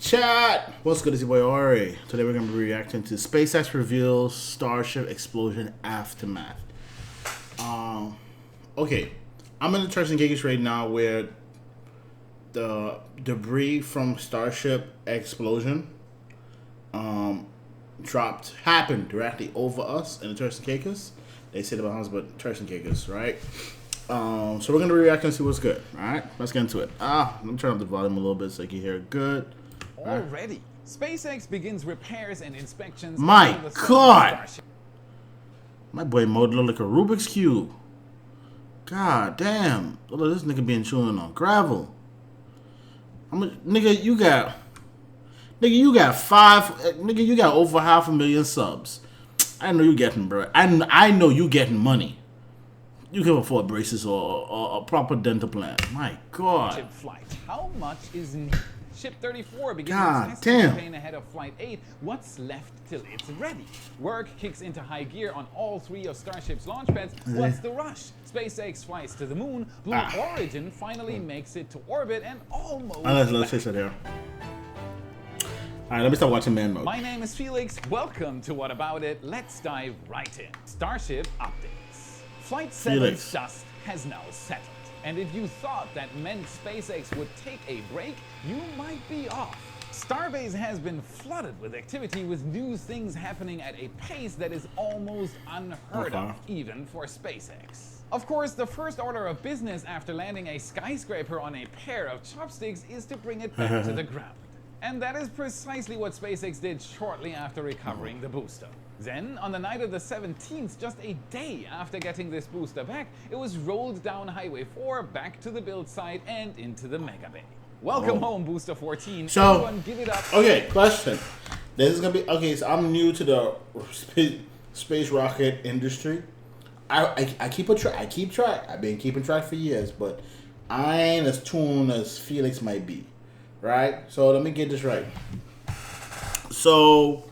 Chat! What's good? It's your boy Ori. Today we're going to be reacting to SpaceX reveals Starship explosion aftermath. Okay. I'm in the Turks and Caicos right now where the debris from Starship explosion happened directly over us in the Turks and Caicos. They said about us, but Turks and Caicos, right? So we're going to react and see what's good. Alright? Let's get into it. Let me turn up the volume a little bit so you can hear it good. Already, SpaceX begins repairs and inspections. My God! My boy mode look like a Rubik's Cube. God damn. Look at this nigga being chewing on gravel. Nigga, you got over 500,000 subs. I know you getting, bro. I know you getting money. You can afford braces or a proper dental plan. My God. Ship flight. How much is needed? Ship 34 begins its testing campaign ahead of Flight 8. What's left till it's ready? Work kicks into high gear on all three of Starship's launch pads. What's the rush? SpaceX flies to the moon. Blue Origin finally makes it to orbit and almost. Let's fix it here. Alright, let me start watching man mode. My name is Felix. Welcome to What About It. Let's dive right in. Starship updates. Flight 7's dust has now settled. And if you thought that meant SpaceX would take a break, you might be off. Starbase has been flooded with activity, with new things happening at a pace that is almost unheard of, even for SpaceX. Of course, the first order of business after landing a skyscraper on a pair of chopsticks is to bring it back to the ground. And that is precisely what SpaceX did shortly after recovering the booster. Then, on the night of the 17th, just a day after getting this booster back, it was rolled down Highway 4, back to the build site, and into the Mega Bay. Welcome home, Booster 14. So, everyone give it up. Okay, question. This is gonna be okay. So I'm new to the space rocket industry. I keep track. I've been keeping track for years, but I ain't as tuned as Felix might be, right? So let me get this right. So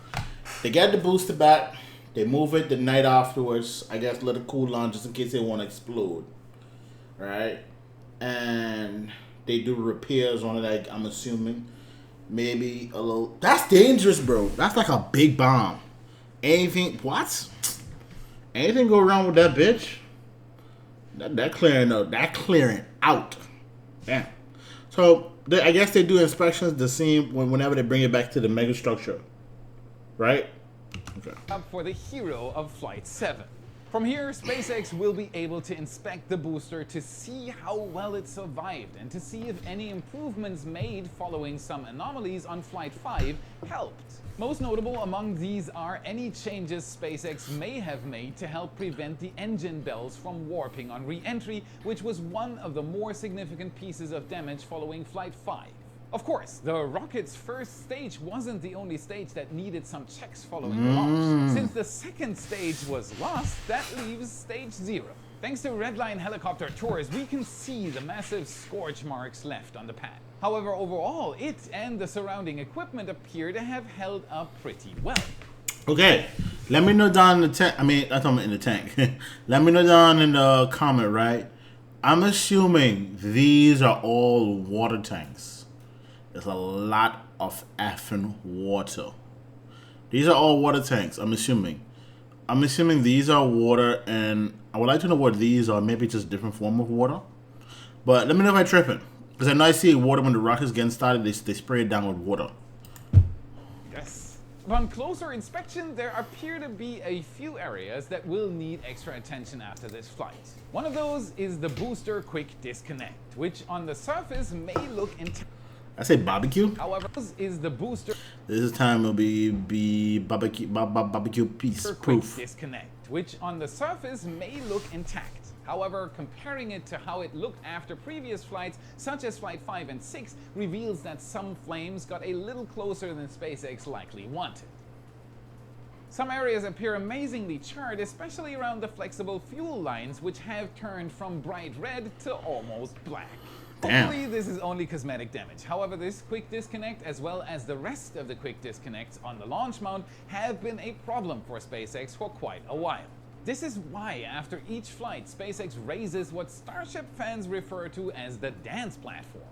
they get the booster back. They move it the night afterwards. I guess let it cool down just in case they want to explode, right? And they do repairs on it. I'm assuming maybe a little. That's dangerous, bro. That's like a big bomb. Anything go wrong with that bitch? That clearing out. That clearing out. Damn. So I guess they do inspections the same whenever they bring it back to the mega structure, right? Okay. Up for the hero of Flight 7. From here, SpaceX will be able to inspect the booster to see how well it survived and to see if any improvements made following some anomalies on Flight 5 helped. Most notable among these are any changes SpaceX may have made to help prevent the engine bells from warping on re-entry, which was one of the more significant pieces of damage following Flight 5. Of course, the rocket's first stage wasn't the only stage that needed some checks following the launch. Since the second stage was lost, that leaves stage 0. Thanks to Redline helicopter tours, we can see the massive scorch marks left on the pad. However, overall, it and the surrounding equipment appear to have held up pretty well. Okay, let me know down in the tank. I mean, that's not in the tank. Let me know down in the comment, right? I'm assuming these are all water tanks. There's a lot of effing water. These are all water tanks, I'm assuming. I'm assuming these are water, and I would like to know what these are. Maybe just different form of water. But let me know if I'm tripping. Because I know I see water when the rockets getting started, they spray it down with water. Yes. Upon closer inspection, there appear to be a few areas that will need extra attention after this flight. One of those is the booster quick disconnect, which on the surface may look intact. I say barbecue. However, is the booster. This time will be barbecue piece proof. Disconnect, which on the surface may look intact. However, comparing it to how it looked after previous flights, such as Flight 5 and 6, reveals that some flames got a little closer than SpaceX likely wanted. Some areas appear amazingly charred, especially around the flexible fuel lines, which have turned from bright red to almost black. Hopefully this is only cosmetic damage. However, this quick disconnect, as well as the rest of the quick disconnects on the launch mount, have been a problem for SpaceX for quite a while. This is why after each flight, SpaceX raises what Starship fans refer to as the dance platform.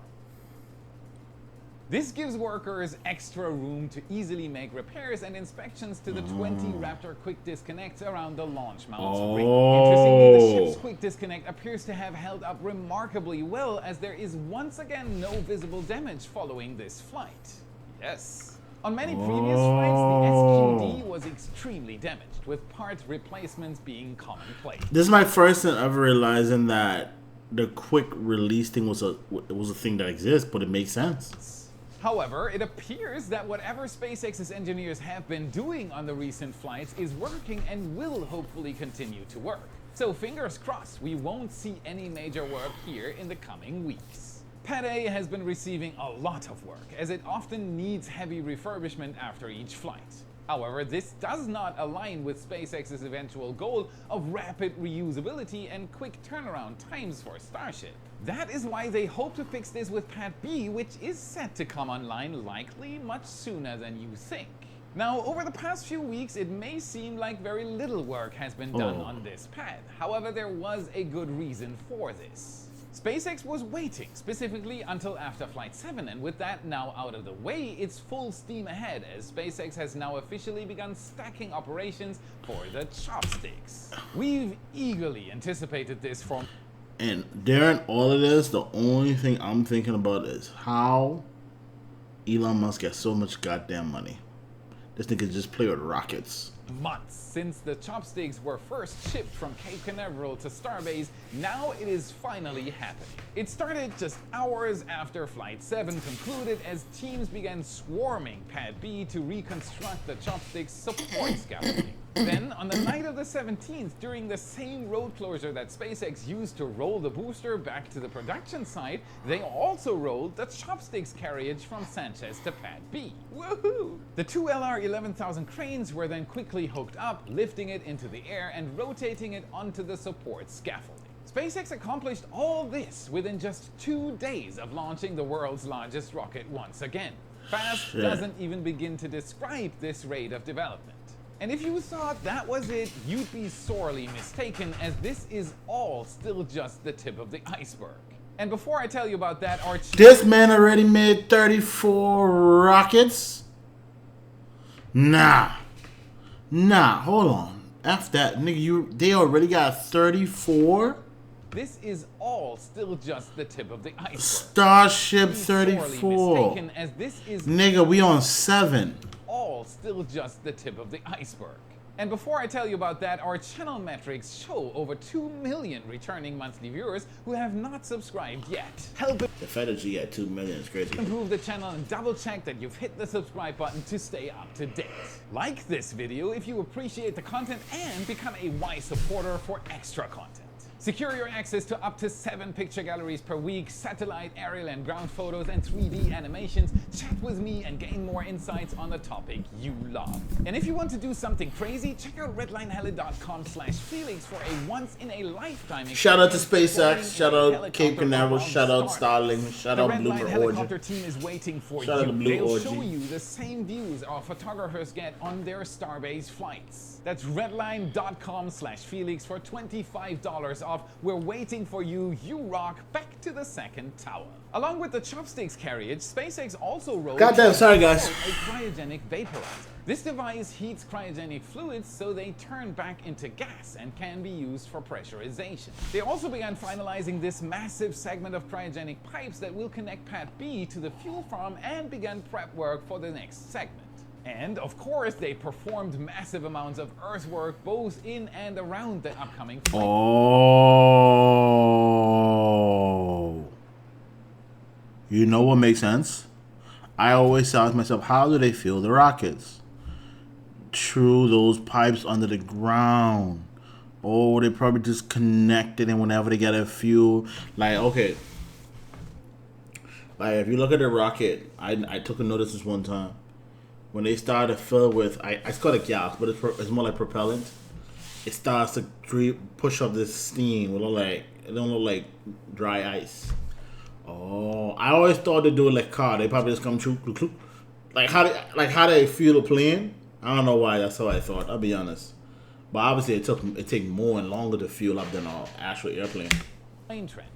This gives workers extra room to easily make repairs and inspections to the 20 Raptor quick disconnects around the launch mounts ring. Interestingly, the ship's quick disconnect appears to have held up remarkably well, as there is once again no visible damage following this flight. Yes. On many previous flights, the SQD was extremely damaged, with part replacements being commonplace. This is my first time ever realizing that the quick release thing was a thing that exists, but it makes sense. However, it appears that whatever SpaceX's engineers have been doing on the recent flights is working and will hopefully continue to work. So fingers crossed we won't see any major work here in the coming weeks. Pad A has been receiving a lot of work, as it often needs heavy refurbishment after each flight. However, this does not align with SpaceX's eventual goal of rapid reusability and quick turnaround times for Starship. That is why they hope to fix this with Pad B, which is set to come online likely much sooner than you think. Now, over the past few weeks, it may seem like very little work has been done on this pad. However, there was a good reason for this. SpaceX was waiting specifically until after Flight 7, and with that now out of the way, it's full steam ahead, as SpaceX has now officially begun stacking operations for the chopsticks. We've eagerly anticipated this for... And during all of this, the only thing I'm thinking about is how Elon Musk gets so much goddamn money. This nigga just play with rockets. Months since the chopsticks were first shipped from Cape Canaveral to Starbase, now it is finally happening. It started just hours after Flight 7 concluded, as teams began swarming Pad B to reconstruct the chopsticks support scaffolding. Then, on the night of the 17th, during the same road closure that SpaceX used to roll the booster back to the production site, they also rolled the chopsticks carriage from Sanchez to Pad B. Woohoo! The two LR-11,000 cranes were then quickly hooked up, lifting it into the air and rotating it onto the support scaffolding. SpaceX accomplished all this within just 2 days of launching the world's largest rocket once again. Fast doesn't even begin to describe this rate of development. And if you thought that was it, you'd be sorely mistaken, as this is all still just the tip of the iceberg. And before I tell you about that, this man already made 34 rockets? Nah, hold on. F that, nigga, they already got 34? This is all still just the tip of the iceberg. Starship 34. As this is nigga, we on 7. All still just the tip of the iceberg. And before I tell you about that, our channel metrics show over 2 million returning monthly viewers who have not subscribed yet. Help the fact that you got 2 million is crazy. Improve the channel and double check that you've hit the subscribe button to stay up to date. Like this video if you appreciate the content, and become a wise supporter for extra content. Secure your access to up to 7 picture galleries per week, satellite, aerial and ground photos, and 3D animations. Chat with me and gain more insights on the topic you love. And if you want to do something crazy, check out redlineheli.com/Felix for a once-in-a-lifetime experience. Shout out to SpaceX, shout out Cape Canaveral, shout out Starlink, shout out Blue Origin. The Redline helicopter team is waiting for shout you. Out Blue They'll Origin. show you the same views our photographers get on their Starbase flights. That's redline.com/Felix for $25 off. We're waiting for you. You rock. Back to the second tower. Along with the chopsticks carriage, SpaceX also rolled Goddamn, sorry guys. a cryogenic vaporizer. This device heats cryogenic fluids so they turn back into gas and can be used for pressurization. They also began finalizing this massive segment of cryogenic pipes that will connect Pad B to the fuel farm, and began prep work for the next segment. And of course, they performed massive amounts of earthwork both in and around the upcoming flight. Oh. You know what makes sense? I always ask myself, how do they fuel the rockets? Through those pipes under the ground. Oh, they probably just connected, and whenever they get a fuel, like, okay. Like, if you look at the rocket, I took a notice this one time. When they start to fill with, it's called a gas, but it's more like propellant. It starts to push up this steam. It don't look like dry ice. Oh, I always thought they do it like car. They probably just come through, like how they fuel a plane. I don't know why. That's how I thought. I'll be honest. But obviously, it take more and longer to fuel up than an actual airplane. Plane trench.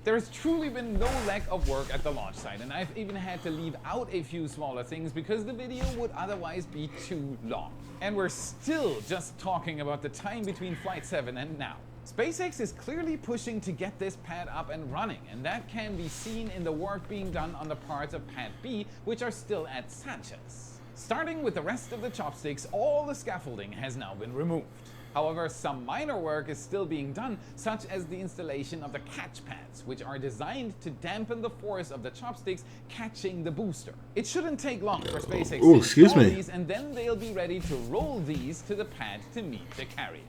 There's truly been no lack of work at the launch site, and I've even had to leave out a few smaller things because the video would otherwise be too long. And we're still just talking about the time between Flight 7 and now. SpaceX is clearly pushing to get this pad up and running, and that can be seen in the work being done on the parts of Pad B, which are still at Sanchez. Starting with the rest of the chopsticks, all the scaffolding has now been removed. However, some minor work is still being done, such as the installation of the catch pads, which are designed to dampen the force of the chopsticks catching the booster. It shouldn't take long for SpaceX to install these, and then they'll be ready to roll these to the pad to meet the carriage.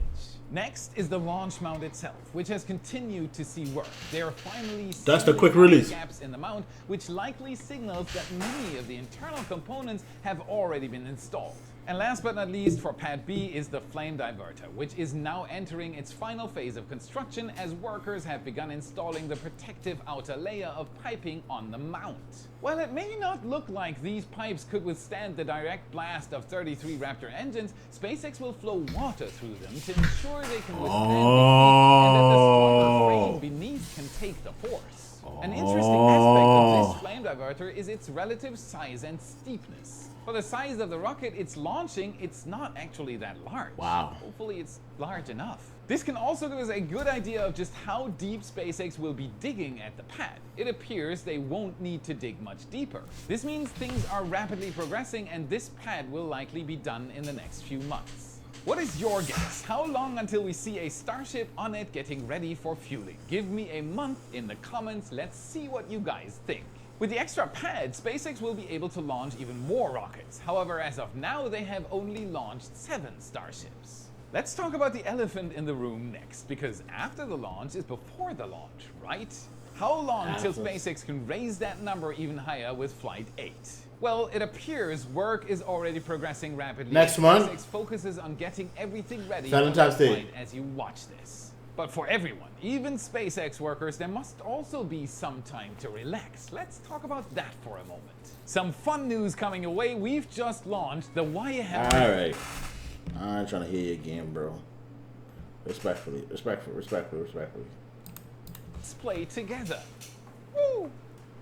Next is the launch mount itself, which has continued to see work. They are finally That's the quick release. Gaps in the mount, which likely signals that many of the internal components have already been installed. And last but not least, for Pad B is the flame diverter, which is now entering its final phase of construction as workers have begun installing the protective outer layer of piping on the mount. While it may not look like these pipes could withstand the direct blast of 33 Raptor engines, SpaceX will flow water through them to ensure they can withstand the heat and that the stronger frame beneath can take the force. An interesting aspect of this flame diverter is its relative size and steepness. For the size of the rocket it's launching, it's not actually that large. Wow. Hopefully it's large enough. This can also give us a good idea of just how deep SpaceX will be digging at the pad. It appears they won't need to dig much deeper. This means things are rapidly progressing and this pad will likely be done in the next few months. What is your guess? How long until we see a Starship on it getting ready for fueling? Give me a month in the comments. Let's see what you guys think. With the extra pad, SpaceX will be able to launch even more rockets. However, as of now, they have only launched 7 Starships. Let's talk about the elephant in the room next, because after the launch is before the launch, right? How long till SpaceX can raise that number even higher with Flight 8? Well, it appears work is already progressing rapidly. Next month, SpaceX focuses on getting everything ready Valentine's Day as you watch this. But for everyone, even SpaceX workers, there must also be some time to relax. Let's talk about that for a moment. Some fun news coming your way. We've just launched the Alright. I'm trying to hear you again, bro. Respectfully. Let's play together. Woo!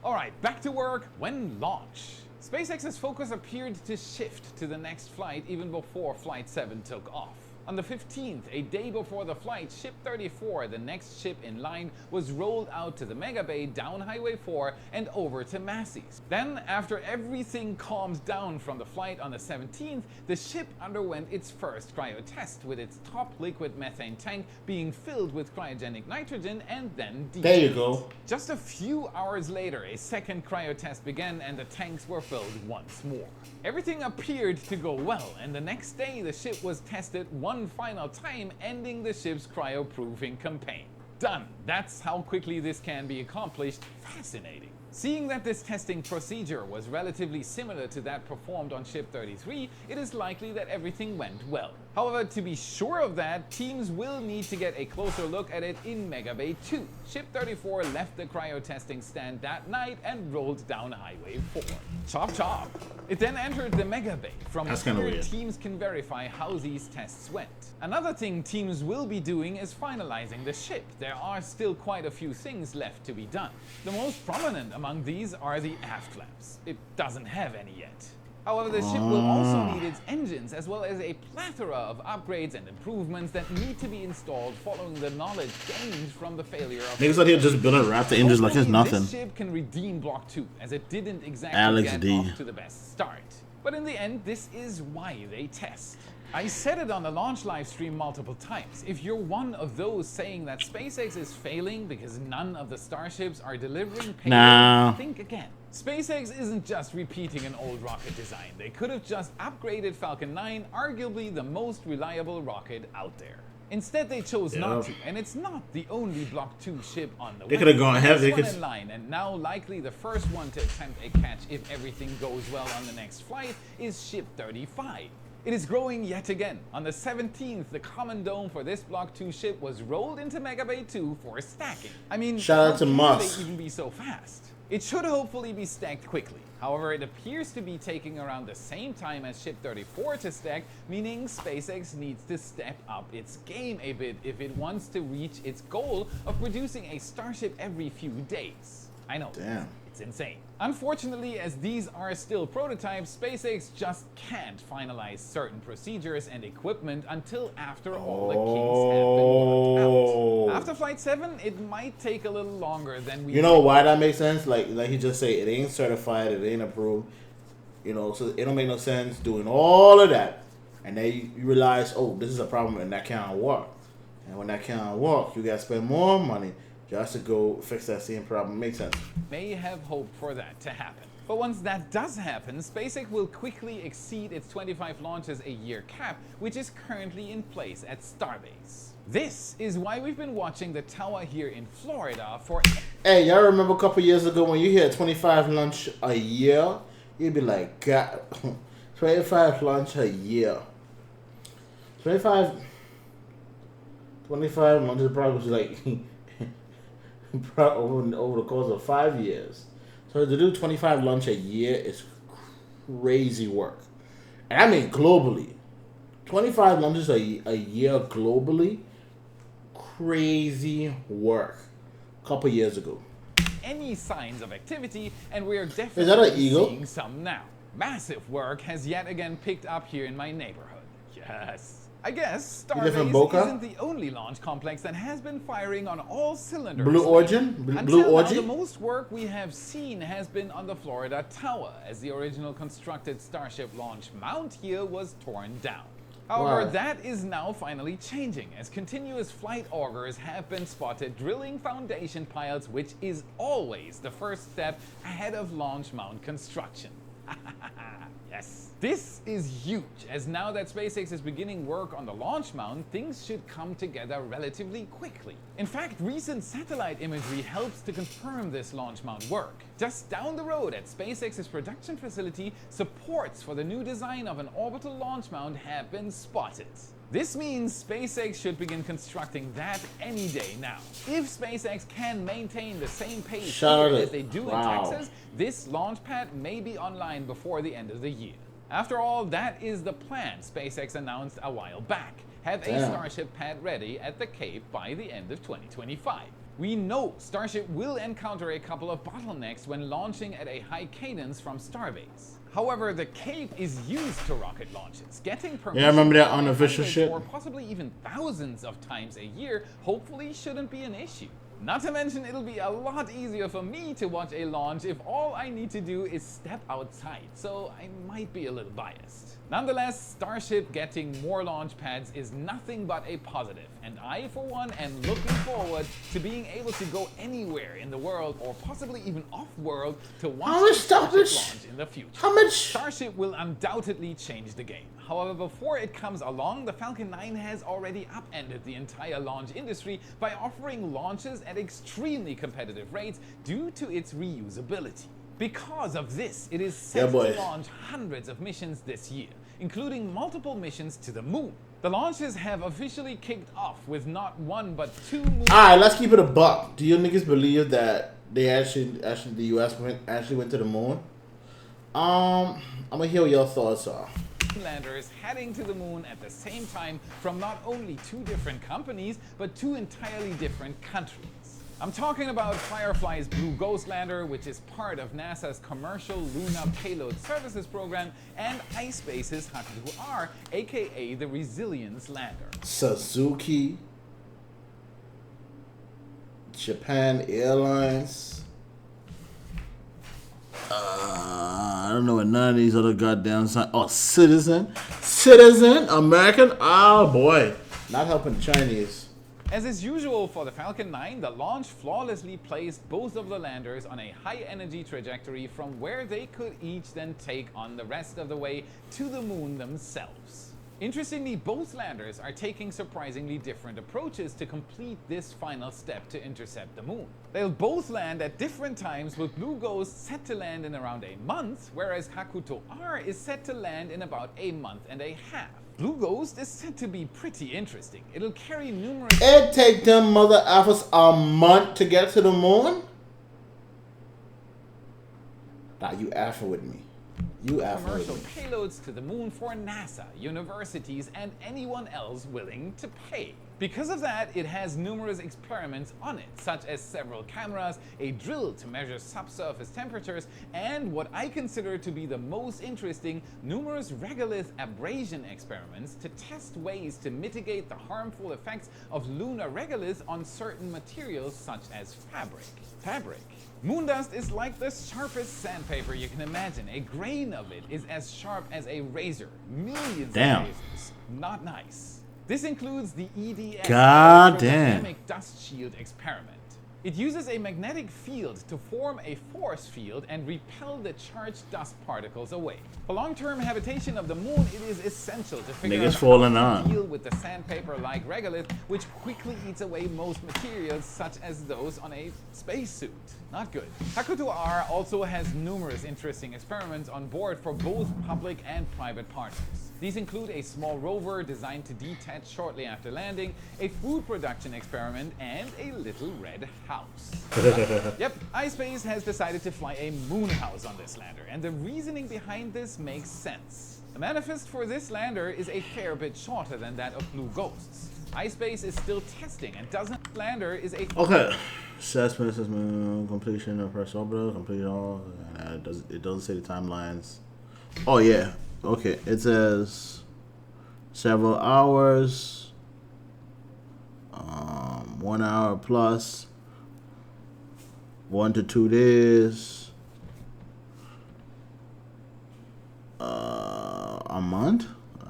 Alright, back to work when launch. SpaceX's focus appeared to shift to the next flight even before Flight 7 took off. On the 15th, a day before the flight, Ship 34, the next ship in line, was rolled out to the Mega Bay down Highway 4 and over to Massey's. Then, after everything calmed down from the flight on the 17th, the ship underwent its first cryo test, with its top liquid methane tank being filled with cryogenic nitrogen and then defilled. There you go. Just a few hours later, a second cryo test began and the tanks were filled once more. Everything appeared to go well, and the next day the ship was tested one final time, ending the ship's cryoproofing campaign. Done. That's how quickly this can be accomplished. Fascinating. Seeing that this testing procedure was relatively similar to that performed on Ship 33, it is likely that everything went well. However, to be sure of that, teams will need to get a closer look at it in Mega Bay 2. Ship 34 left the cryo testing stand that night and rolled down Highway 4. Chop chop. It then entered the Mega Bay, from where teams can verify how these tests went. Another thing teams will be doing is finalizing the ship. There are still quite a few things left to be done. The most prominent among these are the aft flaps. It doesn't have any yet. However, the ship will also need its engines, as well as a plethora of upgrades and improvements that need to be installed following the knowledge gained from the failure of... Niggas out here just building Raptor engines like it's nothing. This ship can redeem Block 2, as it didn't exactly get off to the best start. But in the end, this is why they test. I said it on the launch live stream multiple times. If you're one of those saying that SpaceX is failing because none of the Starships are delivering payload, think again. SpaceX isn't just repeating an old rocket design. They could have just upgraded Falcon 9, arguably the most reliable rocket out there. Instead, they chose not to, and it's not the only Block 2 ship on the way. They could have gone ahead. They could in line, and now likely the first one to attempt a catch if everything goes well on the next flight is Ship 35. It is growing yet again. On the 17th, the common dome for this Block 2 ship was rolled into Mega Bay 2 for stacking. I mean, shout out to how Moss. can they even be so fast? It should hopefully be stacked quickly. However, it appears to be taking around the same time as Ship 34 to stack, meaning SpaceX needs to step up its game a bit if it wants to reach its goal of producing a Starship every few days. I know. Damn. It's insane. Unfortunately, as these are still prototypes, SpaceX just can't finalize certain procedures and equipment until after all the kinks have been worked out. After Flight 7, it might take a little longer than we... You know why that makes sense? Like he just say, it ain't certified, it ain't approved. You know, so it don't make no sense doing all of that. And then you realize, oh, this is a problem and that can't work. And when that can't work, you gotta spend more money just to go fix that same problem. Makes sense. May have hoped for that to happen. But once that does happen, SpaceX will quickly exceed its 25 launches a year cap, which is currently in place at Starbase. This is why we've been watching the tower here in Florida for... Hey, y'all remember a couple years ago when you hear 25 launch a year? You'd be like, God, 25 launch a year. 25 launches probably was like... over the course of 5 years. So to do 25 launch a year is crazy work. And I mean globally. 25 launches a year globally, crazy work. A couple years ago. Any signs of activity, and we are definitely seeing some now. Massive work has yet again picked up here in my neighborhood. Yes. I guess Starbase isn't the only launch complex that has been firing on all cylinders. Blue Origin? Blue Origin? Now, the most work we have seen has been on the Florida Tower, as the original constructed Starship launch mount here was torn down. However, that is now finally changing, as continuous flight augers have been spotted drilling foundation piles, which is always the first step ahead of launch mount construction. Yes. This is huge, as now that SpaceX is beginning work on the launch mount, things should come together relatively quickly. In fact, recent satellite imagery helps to confirm this launch mount work. Just down the road at SpaceX's production facility, supports for the new design of an orbital launch mount have been spotted. This means SpaceX should begin constructing that any day now. If SpaceX can maintain the same pace as they do in Texas, this launch pad may be online before the end of the year. After all, that is the plan SpaceX announced a while back. Have a Starship pad ready at the Cape by the end of 2025. We know Starship will encounter a couple of bottlenecks when launching at a high cadence from Starbase. However, the Cape is used to rocket launches. Getting permission remember that unofficial ship? or possibly even thousands of times a year hopefully shouldn't be an issue. Not to mention, it'll be a lot easier for me to watch a launch if all I need to do is step outside, so I might be a little biased. Nonetheless, Starship getting more launch pads is nothing but a positive, and I, for one, am looking forward to being able to go anywhere in the world, or possibly even off-world, to watch a Starship launch in the future. Starship will undoubtedly change the game. However, before it comes along, the Falcon 9 has already upended the entire launch industry by offering launches at extremely competitive rates due to its reusability. Because of this, it is set to launch hundreds of missions this year, including multiple missions to the moon. The launches have officially kicked off with not one but 2 moons. Alright, let's keep it a buck. Do you niggas believe that they the US actually went to the moon? I'm gonna hear what your thoughts are. Landers heading to the moon at the same time from not only 2 different companies, but 2 entirely different countries. I'm talking about Firefly's Blue Ghost lander, which is part of NASA's Commercial Lunar Payload Services program, and iSpace's Haku-R, aka the Resilience lander. Suzuki, Japan Airlines. I don't know what none of these other goddamn signs. Oh, Citizen, American. Oh boy, not helping the Chinese. As is usual for the Falcon 9, the launch flawlessly placed both of the landers on a high-energy trajectory from where they could each then take on the rest of the way to the moon themselves. Interestingly, both landers are taking surprisingly different approaches to complete this final step to intercept the moon. They'll both land at different times, with Blue Ghost set to land in around a month, whereas Haku-R is set to land in about a month and a half. Blue Ghost is said to be pretty interesting. It'll carry numerous... It take them mother effers a month to get to the moon? Nah, you effing with me. You effing commercial with me. payloads to the moon for NASA, universities, and anyone else willing to pay. Because of that, it has numerous experiments on it, such as several cameras, a drill to measure subsurface temperatures, and what I consider to be the most interesting, numerous regolith abrasion experiments to test ways to mitigate the harmful effects of lunar regolith on certain materials such as fabric. Moon dust is like the sharpest sandpaper you can imagine. A grain of it is as sharp as a razor. Millions Damn. of razors. Not nice. This includes the EDX God damn. Dynamic Dust Shield experiment. It uses a magnetic field to form a force field and repel the charged dust particles away. For long-term habitation of the moon, it is essential to figure Niggas out falling how on. to deal with the sandpaper-like regolith, which quickly eats away most materials, such as those on a spacesuit. Not good. Hakuto R also has numerous interesting experiments on board for both public and private partners. These include a small rover designed to detach shortly after landing, a food production experiment, and a little red house. Yep, iSpace has decided to fly a moon house on this lander, and the reasoning behind this makes sense. The manifest for this lander is a fair bit shorter than that of Blue Ghost's. iSpace is still testing and doesn't lander is a Okay. Assessment, completion of first orbital, complete all. It doesn't say the timelines. Oh yeah. Okay. It says several hours. 1 hour plus. 1 to 2 days. A month?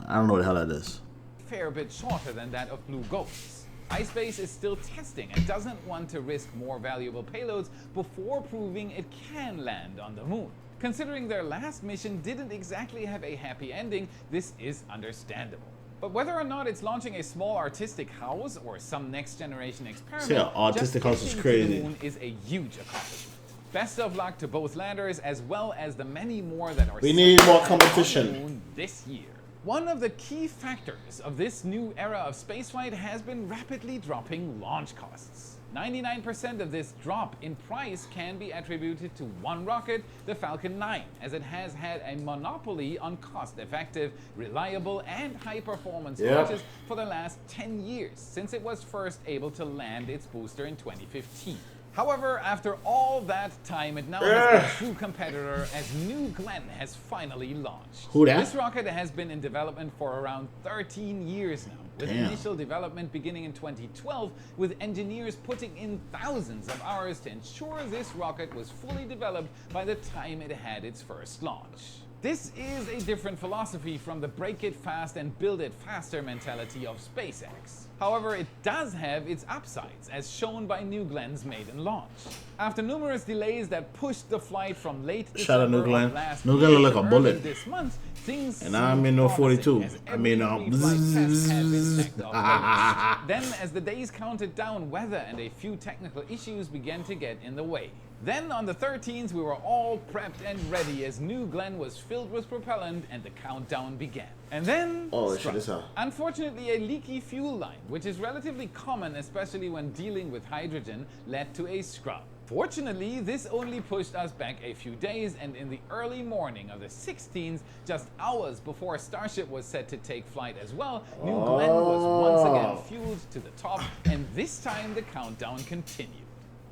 I don't know what the hell that is. fair bit shorter than that of Blue Ghost's. iSpace is still testing and doesn't want to risk more valuable payloads before proving it can land on the moon. Considering their last mission didn't exactly have a happy ending, this is understandable. But whether or not it's launching a small artistic house or some next generation experiment, Yeah, artistic house is getting to crazy. the moon is a huge accomplishment. Best of luck to both landers as well as the many more that are We need more set to land on the competition. moon this year. One of the key factors of this new era of spaceflight has been rapidly dropping launch costs. 99% of this drop in price can be attributed to one rocket, the Falcon 9, as it has had a monopoly on cost-effective, reliable, and high-performance launches for the last 10 years, since it was first able to land its booster in 2015. However, after all that time, it now has a true competitor as New Glenn has finally launched. Who that? This rocket has been in development for around 13 years now, with Damn. initial development beginning in 2012, with engineers putting in thousands of hours to ensure this rocket was fully developed by the time it had its first launch. This is a different philosophy from the break it fast and build it faster mentality of SpaceX. However, it does have its upsides, as shown by New Glenn's maiden launch. After numerous delays that pushed the flight from late Shout out December New Glenn. of last New Glenn year look to like a early bullet. this month, things And I'm seemed in no promising 42. as I mean, every pre-flight test had been checked off the list. Then, as the days counted down, weather and a few technical issues began to get in the way. Then on the 13th, we were all prepped and ready as New Glenn was filled with propellant and the countdown began. And then, Oh, shit, struck. this how. Unfortunately, a leaky fuel line, which is relatively common, especially when dealing with hydrogen, led to a scrub. Fortunately, this only pushed us back a few days, and in the early morning of the 16th, just hours before Starship was set to take flight as well, New Glenn was once again fueled to the top, and this time the countdown continued.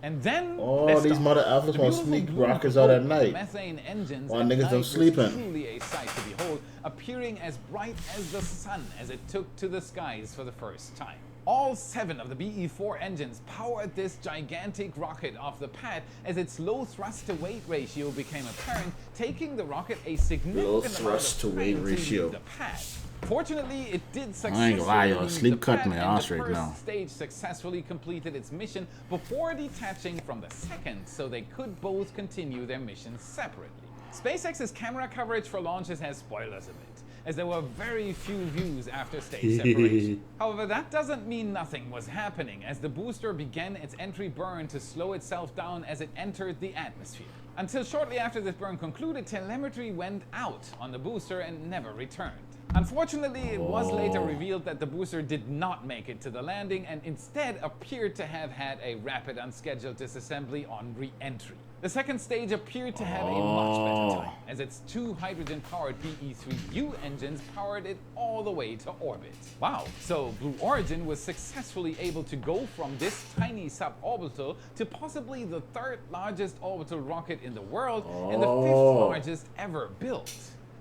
And then, These mother alphas want to sneak rockets out at night. Methane engines While at niggas night don't was sleeping. truly a sight to behold, appearing as bright as the sun as it took to the skies for the first time. All 7 of the BE-4 engines powered this gigantic rocket off the pad as its low thrust-to-weight ratio became apparent, taking the rocket a significant Low amount thrust-to-weight of time to ratio. leave the pad. Fortunately, it did I ain't successfully gonna lie, yo, leave sleep the cut pad, my and ass the right first now. stage successfully completed its mission before detaching from the second, so they could both continue their missions separately. SpaceX's camera coverage for launches has spoilers a bit, as there were very few views after stage separation. However, that doesn't mean nothing was happening, as the booster began its entry burn to slow itself down as it entered the atmosphere. Until shortly after this burn concluded, telemetry went out on the booster and never returned. Unfortunately, it was later revealed that the booster did not make it to the landing and instead appeared to have had a rapid unscheduled disassembly on re-entry. The second stage appeared to have a much better time, as its two hydrogen-powered PE-3U engines powered it all the way to orbit. Wow, so Blue Origin was successfully able to go from this tiny suborbital to possibly the third largest orbital rocket in the world and the fifth largest ever built.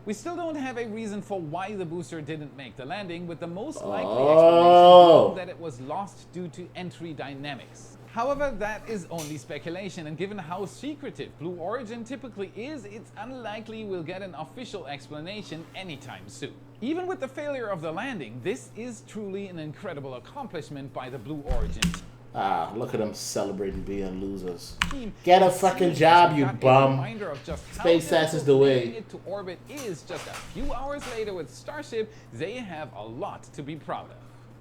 We still don't have a reason for why the booster didn't make the landing, with the most likely explanation being that it was lost due to entry dynamics. However, that is only speculation, and given how secretive Blue Origin typically is, it's unlikely we'll get an official explanation anytime soon. Even with the failure of the landing, this is truly an incredible accomplishment by the Blue Origin team. Ah, look at them celebrating being losers. Get a fucking job, you bum. SpaceX is the way. It to orbit is just a few hours later with Starship. They have a lot to be proud of.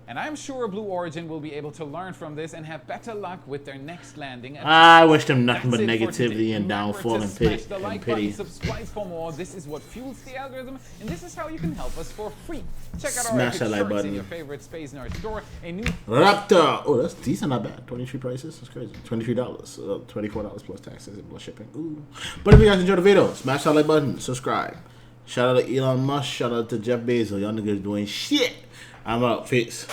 And I'm sure Blue Origin will be able to learn from this and have better luck with their next landing. I wish them nothing but negativity and downfall and pity. Smash the like button, subscribe for more. This is what fuels the algorithm, and this is how you can help us for free. Check out our epic shirts in your favorite Space Nerd store. A new Raptor. Oh, that's decent, not bad. 23 prices. That's crazy. $23. $24 plus taxes and plus shipping. Ooh. But if you guys enjoyed the video, smash that like button, subscribe. Shout out to Elon Musk. Shout out to Jeff Bezos. Y'all niggas doing shit. I'm out. Peace.